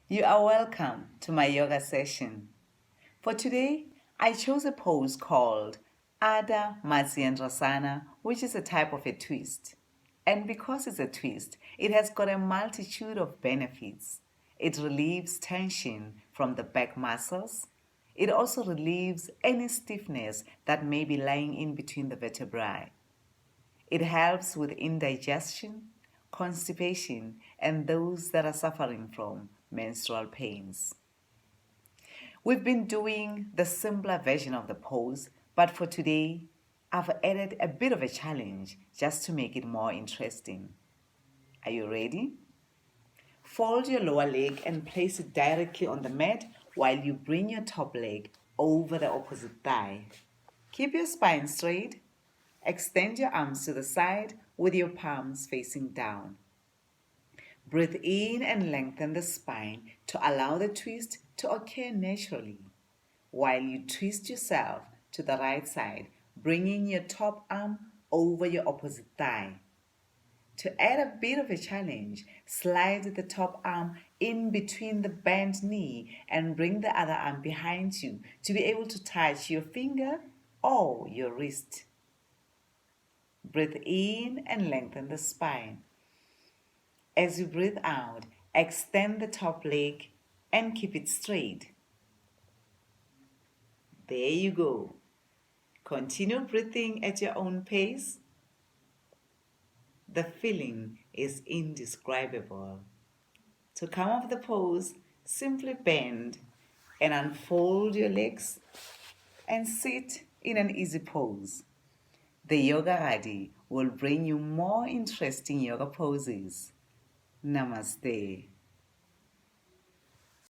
You are welcome to my yoga session. For today, I chose a pose called Ardha matsyendrasana, which is a type of a twist. And because it's a twist, it has got a multitude of benefits. It relieves tension from the back muscles. It also relieves any stiffness that may be lying in between the vertebrae. It helps with indigestion, constipation, and those that are suffering from menstrual pains. We've been doing the simpler version of the pose, but for today, I've added a bit of a challenge just to make it more interesting. Are you ready? Fold your lower leg and place it directly on the mat while you bring your top leg over the opposite thigh. Keep your spine straight. Extend your arms to the side with your palms facing down. Breathe in and lengthen the spine to allow the twist to occur naturally. While you twist yourself to the right side, bringing your top arm over your opposite thigh. To add a bit of a challenge, slide the top arm in between the bent knee and bring the other arm behind you to be able to touch your finger or your wrist. Breathe in and lengthen the spine. As you breathe out, extend the top leg and keep it straight. There you go. Continue breathing at your own pace. The feeling is indescribable. To come off the pose, simply bend and unfold your legs and sit in an easy pose. The Yogagadi will bring you more interesting yoga poses. Namaste.